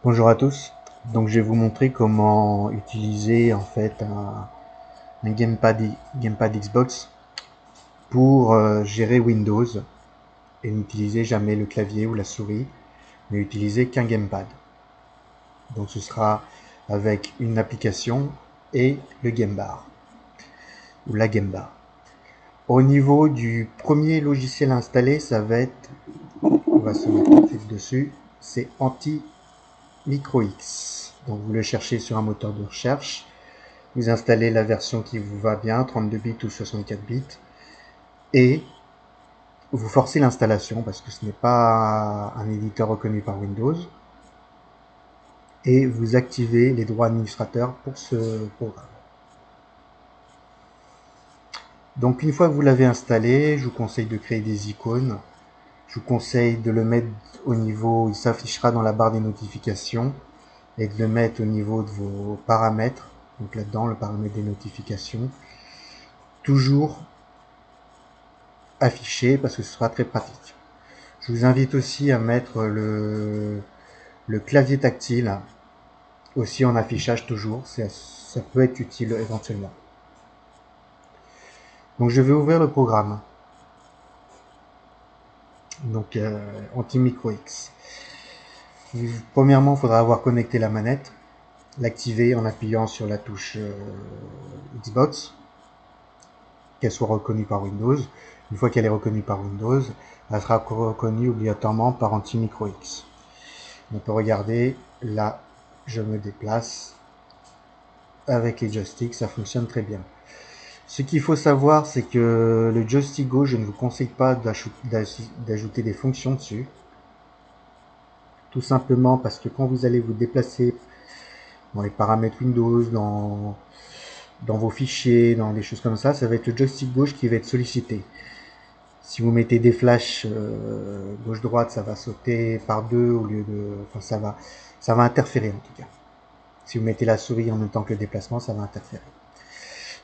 Bonjour à tous. Donc je vais vous montrer comment utiliser en fait un gamepad Xbox pour gérer Windows et n'utiliser jamais le clavier ou la souris, mais utiliser qu'un gamepad. Donc ce sera avec une application et le Game Bar ou la Game Bar. Au niveau du premier logiciel à installer, ça va être, on va se mettre tout de suite dessus, c'est Anti-MicroX. Donc vous le cherchez sur un moteur de recherche. Vous installez la version qui vous va bien, 32 bits ou 64 bits, et vous forcez l'installation parce que ce n'est pas un éditeur reconnu par Windows, et vous activez les droits administrateurs pour ce programme. Donc une fois que vous l'avez installé, je vous conseille de créer des icônes. Je vous conseille de le mettre au niveau, il s'affichera dans la barre des notifications, et de le mettre au niveau de vos paramètres. Donc là-dedans, le paramètre des notifications. Toujours affiché parce que ce sera très pratique. Je vous invite aussi à mettre le clavier tactile aussi en affichage toujours, ça peut être utile éventuellement. Donc je vais ouvrir le programme, donc Anti-MicroX. Premièrement, il faudra avoir connecté la manette, l'activer en appuyant sur la touche Xbox, qu'elle soit reconnue par Windows. Une fois qu'elle est reconnue par Windows, elle sera reconnue obligatoirement par Anti-MicroX. On peut regarder, là, je me déplace avec les joysticks, ça fonctionne très bien. Ce qu'il faut savoir, c'est que le joystick gauche, je ne vous conseille pas d'ajouter des fonctions dessus. Tout simplement parce que quand vous allez vous déplacer dans les paramètres Windows, dans vos fichiers, dans des choses comme ça va être le joystick gauche qui va être sollicité. Si vous mettez des flashs gauche-droite, ça va sauter par deux au lieu de... Enfin, ça va interférer en tout cas. Si vous mettez la souris en même temps que le déplacement, ça va interférer.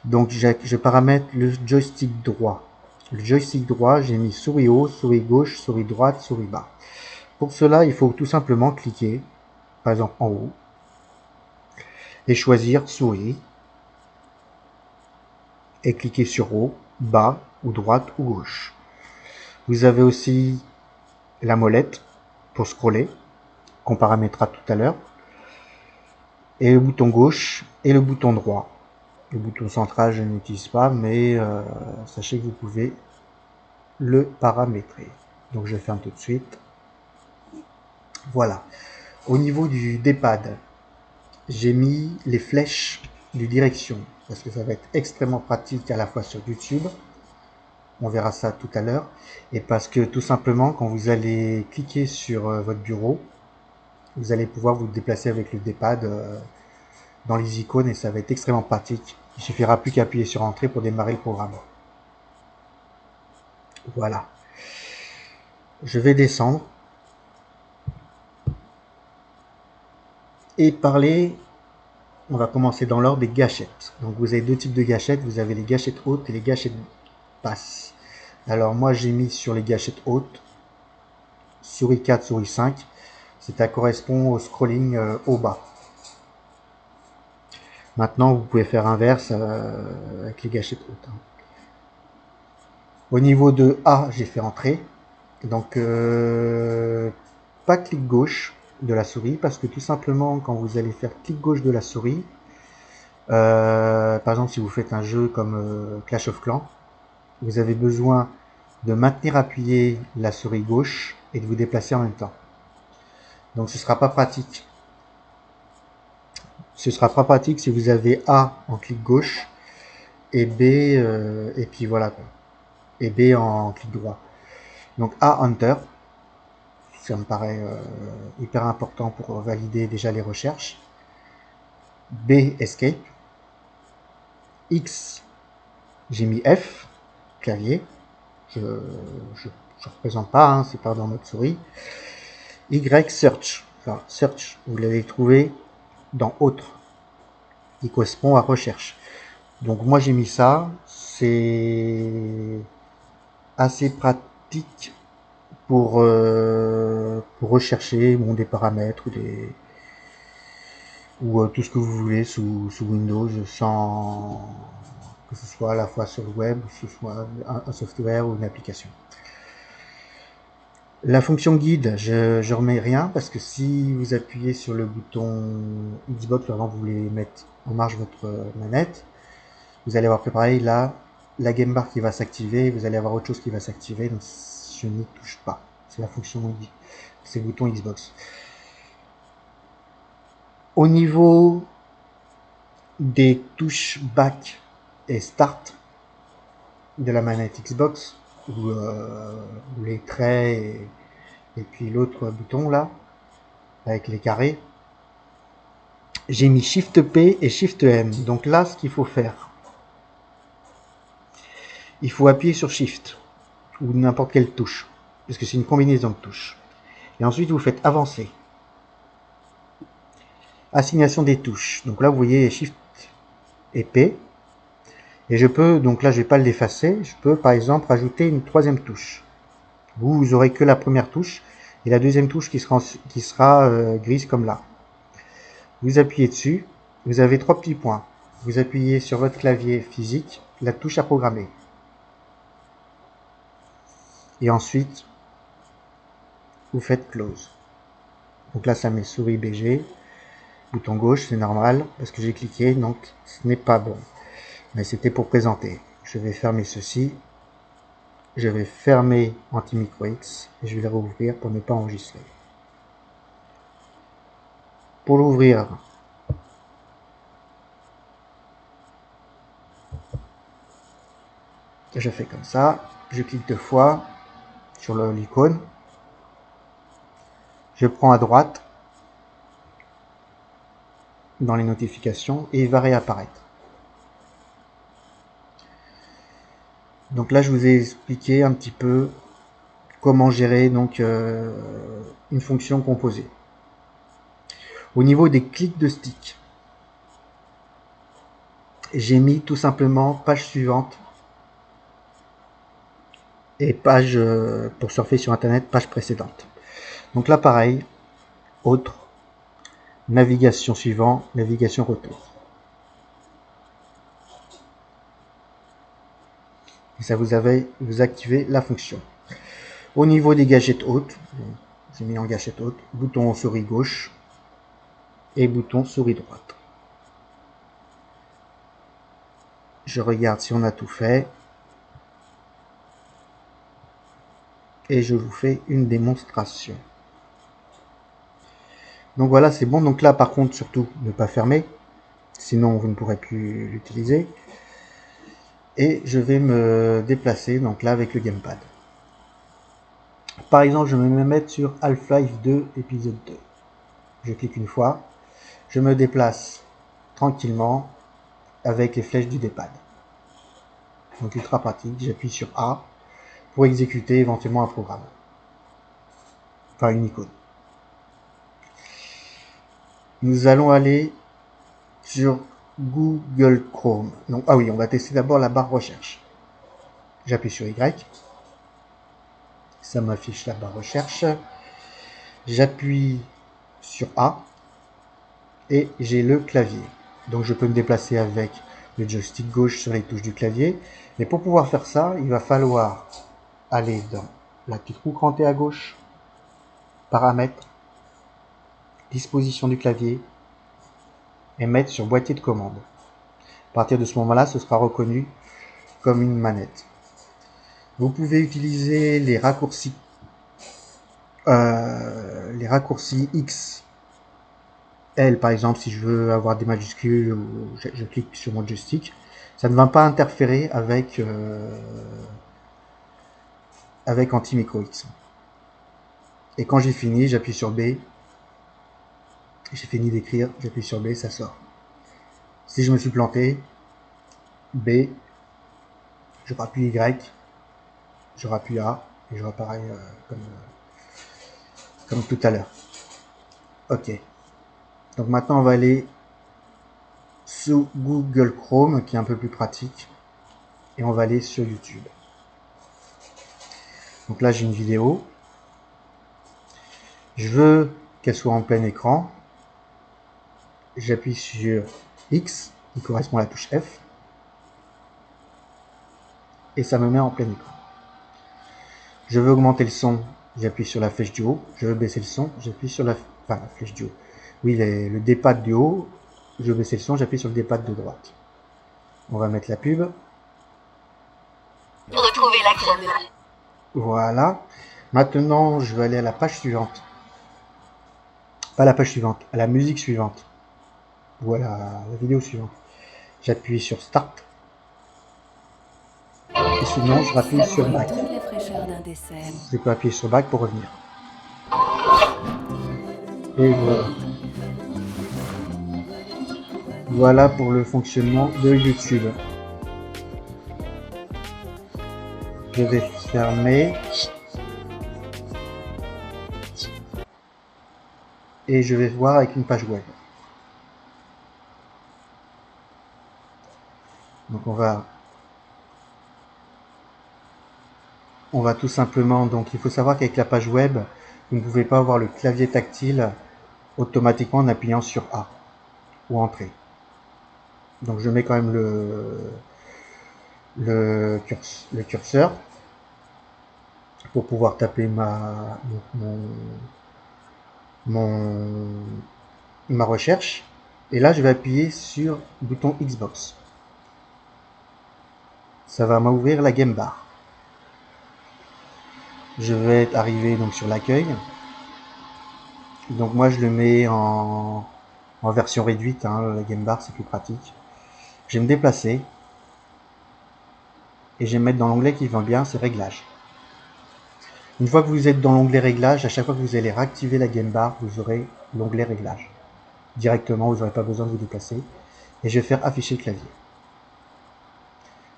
Donc je paramètre le joystick droit. Le joystick droit, j'ai mis souris haut, souris gauche, souris droite, souris bas. Pour cela, il faut tout simplement cliquer, par exemple en haut, et choisir souris, et cliquer sur haut, bas, ou droite, ou gauche. Vous avez aussi la molette pour scroller, qu'on paramétrera tout à l'heure, et le bouton gauche et le bouton droit. Le bouton central, je n'utilise pas, mais sachez que vous pouvez le paramétrer. Donc je ferme tout de suite. Voilà. Au niveau du D-pad, j'ai mis les flèches de direction parce que ça va être extrêmement pratique à la fois sur YouTube, on verra ça tout à l'heure, et parce que tout simplement quand vous allez cliquer sur votre bureau, vous allez pouvoir vous déplacer avec le D-pad dans les icônes et ça va être extrêmement pratique. Il suffira plus qu'appuyer sur Entrée pour démarrer le programme. Voilà. Je vais descendre et parler. On va commencer dans l'ordre des gâchettes. Donc vous avez deux types de gâchettes. Vous avez les gâchettes hautes et les gâchettes basses. Alors moi j'ai mis sur les gâchettes hautes, souris 4, souris 5. Ça correspond au scrolling au bas. Maintenant vous pouvez faire inverse avec les gâchettes hautes. Au niveau de A, j'ai fait entrer. Donc pas clic gauche de la souris parce que tout simplement quand vous allez faire clic gauche de la souris, par exemple si vous faites un jeu comme Clash of Clans, vous avez besoin de maintenir appuyé la souris gauche et de vous déplacer en même temps. Donc ce sera pas pratique. Ce sera pas pratique si vous avez A en clic gauche et B et puis voilà quoi. Et B en clic droit. Donc A Enter, ça me paraît hyper important pour valider déjà les recherches. B Escape. X, j'ai mis F, clavier. Je représente pas, hein, c'est pas dans notre souris. Y Search. Enfin, Search, vous l'avez trouvé dans Autre, qui correspond à Recherche. Donc moi j'ai mis ça, c'est assez pratique pour rechercher des paramètres ou ou tout ce que vous voulez sous Windows, sans que ce soit à la fois sur le web, que ce soit un software ou une application. La fonction guide, je remets rien parce que si vous appuyez sur le bouton Xbox, par exemple, vous voulez mettre en marche votre manette, vous allez avoir préparé là la game bar qui va s'activer, vous allez avoir autre chose qui va s'activer, donc je n'y touche pas. C'est la fonction guide, c'est le bouton Xbox. Au niveau des touches back et start de la manette Xbox, ou les traits et puis l'autre bouton là, avec les carrés, j'ai mis Shift P et Shift M. Donc là, ce qu'il faut faire, il faut appuyer sur Shift ou n'importe quelle touche, parce que c'est une combinaison de touches. Et ensuite, vous faites avancer. Assignation des touches. Donc là, vous voyez Shift et P. Et je peux, donc là, je vais pas l'effacer. Je peux, par exemple, rajouter une troisième touche. Vous aurez que la première touche et la deuxième touche qui sera grise comme là. Vous appuyez dessus. Vous avez 3 petits points. Vous appuyez sur votre clavier physique, la touche à programmer. Et ensuite, vous faites close. Donc là, ça met souris BG. Bouton gauche, c'est normal, parce que j'ai cliqué, donc ce n'est pas bon. Mais c'était pour présenter. Je vais fermer ceci. Je vais fermer AntiMicroX et je vais le rouvrir pour ne pas enregistrer. Pour l'ouvrir, je fais comme ça. Je clique 2 fois sur l'icône. Je prends à droite dans les notifications et il va réapparaître. Donc là, je vous ai expliqué un petit peu comment gérer donc une fonction composée. Au niveau des clics de stick, j'ai mis tout simplement page suivante et page pour surfer sur internet, page précédente. Donc là pareil, autre, navigation suivant, navigation retour. Et ça vous activez la fonction. Au niveau des gâchettes hautes, j'ai mis en gâchette haute, bouton souris gauche et bouton souris droite. Je regarde si on a tout fait. Et je vous fais une démonstration. Donc voilà, c'est bon. Donc là, par contre, surtout, ne pas fermer. Sinon, vous ne pourrez plus l'utiliser. Et je vais me déplacer, donc là, avec le gamepad. Par exemple, je vais me mettre sur Half-Life 2, épisode 2. Je clique une fois. Je me déplace tranquillement avec les flèches du D-pad. Donc ultra pratique. J'appuie sur A pour exécuter éventuellement un programme. Enfin, une icône. Nous allons aller sur Google Chrome. Donc, ah oui, on va tester d'abord la barre recherche. J'appuie sur Y. Ça m'affiche la barre recherche. J'appuie sur A. Et j'ai le clavier. Donc je peux me déplacer avec le joystick gauche sur les touches du clavier. Mais pour pouvoir faire ça, il va falloir aller dans la petite roue crantée à gauche, paramètres, disposition du clavier, et mettre sur boîtier de commande. À partir de ce moment-là, ce sera reconnu comme une manette. Vous pouvez utiliser les raccourcis X, L par exemple, si je veux avoir des majuscules, ou je clique sur mon joystick. Ça ne va pas interférer avec AntiMicroX. Et quand j'ai fini, j'appuie sur B. J'ai fini d'écrire, j'appuie sur B, ça sort. Si je me suis planté, B, je rappuie Y, je rappuie A, et je reparais comme tout à l'heure. Ok. Donc maintenant, on va aller sous Google Chrome, qui est un peu plus pratique, et on va aller sur YouTube. Donc là, j'ai une vidéo. Je veux qu'elle soit en plein écran. j'appuie sur X, qui correspond à la touche F, et ça me met en plein écran. Je veux augmenter le son, j'appuie sur la flèche du haut. Je veux baisser le son, j'appuie sur la flèche du haut. Oui, le D-pad du haut, je veux baisser le son, j'appuie sur le D-pad de droite. On va mettre la pub. Retrouvez la crème. Voilà. Maintenant, je vais aller à la page suivante. Pas la page suivante, à la musique suivante. Voilà, la vidéo suivante. J'appuie sur Start. Et sinon, je rappuie sur Back. Je peux appuyer sur Back pour revenir. Et voilà. Voilà pour le fonctionnement de YouTube. Je vais fermer. Et je vais voir avec une page web. Donc on va tout simplement, donc il faut savoir qu'avec la page web, vous ne pouvez pas avoir le clavier tactile automatiquement en appuyant sur A ou Entrée. Donc je mets quand même le curseur pour pouvoir taper ma recherche. Et là je vais appuyer sur le bouton Xbox. Ça va m'ouvrir la game bar. Je vais arriver donc sur l'accueil. Donc moi je le mets en version réduite, hein, la game bar c'est plus pratique. Je vais me déplacer et je vais me mettre dans l'onglet qui va bien, c'est réglages. Une fois que vous êtes dans l'onglet réglages, à chaque fois que vous allez réactiver la game bar, vous aurez l'onglet réglages. Directement, vous n'aurez pas besoin de vous déplacer. Et je vais faire afficher le clavier.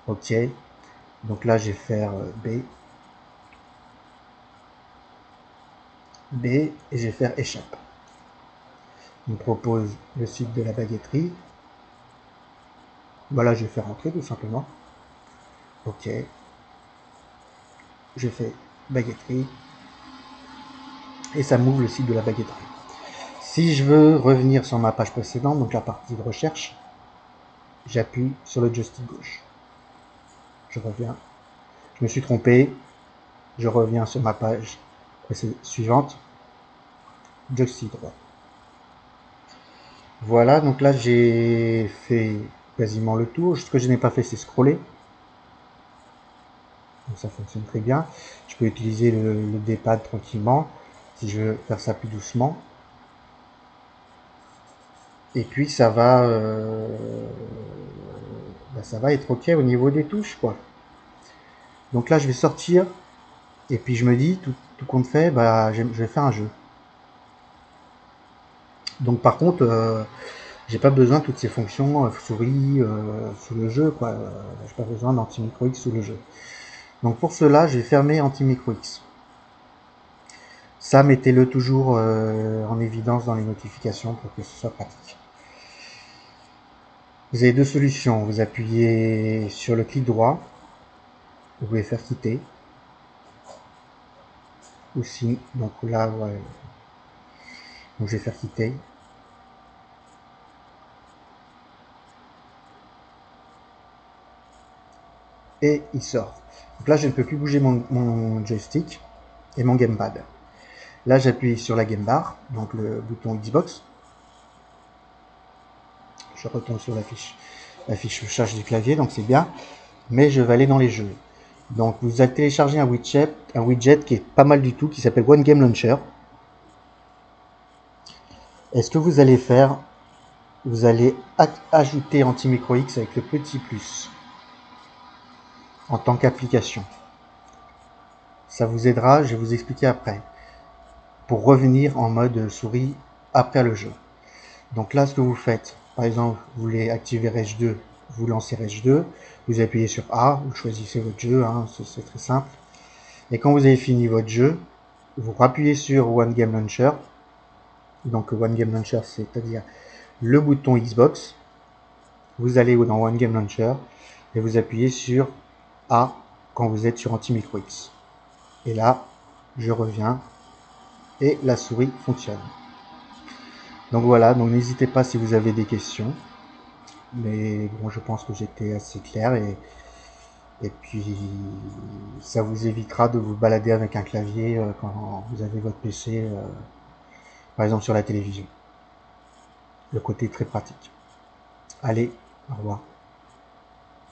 OK. Donc là, je vais faire B. B et je vais faire échappe. Il me propose le site de la baguetterie. Voilà, je vais faire entrer tout simplement. OK. Je fais baguetterie. Et ça m'ouvre le site de la baguetterie. Si je veux revenir sur ma page précédente, donc la partie de recherche, j'appuie sur le joystick gauche. Je reviens. Je me suis trompé. Je reviens sur ma page suivante. Joystick droit. Voilà, donc là j'ai fait quasiment le tour. Ce que je n'ai pas fait, c'est scroller. Donc ça fonctionne très bien. Je peux utiliser le D-pad tranquillement si je veux faire ça plus doucement. Et puis ça va être ok au niveau des touches, quoi. Donc là je vais sortir et puis je me dis tout compte fait, je vais faire un jeu. Donc par contre j'ai pas besoin de toutes ces fonctions souris sous le jeu, quoi. J'ai pas besoin d'Anti-Micro X sous le jeu. Donc pour cela, je vais fermer Anti-Micro X. Ça, mettez-le toujours en évidence dans les notifications pour que ce soit pratique. Vous avez deux solutions. Vous appuyez sur le clic droit. Vous pouvez faire quitter. Ou si, donc là, ouais. Donc je vais faire quitter. Et il sort. Donc là, je ne peux plus bouger mon joystick et mon gamepad. Là, j'appuie sur la game bar, donc le bouton Xbox. Je retombe sur la fiche charge du clavier, donc c'est bien. Mais je vais aller dans les jeux. Donc vous allez télécharger un widget qui est pas mal du tout, qui s'appelle One Game Launcher. Et ce que vous allez faire, vous allez ajouter Anti-Micro X avec le petit plus en tant qu'application. Ça vous aidera, je vais vous expliquer après, pour revenir en mode souris après le jeu. Donc là, ce que vous faites, par exemple, vous voulez activer Rage 2, vous lancez Rage 2, vous appuyez sur A, vous choisissez votre jeu, hein, c'est très simple. Et quand vous avez fini votre jeu, vous rappuyez sur One Game Launcher. Donc One Game Launcher, c'est-à-dire le bouton Xbox. Vous allez dans One Game Launcher et vous appuyez sur A quand vous êtes sur Anti-Micro X. Et là, je reviens et la souris fonctionne. Donc voilà, donc n'hésitez pas si vous avez des questions. Mais bon, je pense que j'étais assez clair et puis ça vous évitera de vous balader avec un clavier quand vous avez votre PC, par exemple sur la télévision. Le côté très pratique. Allez, au revoir.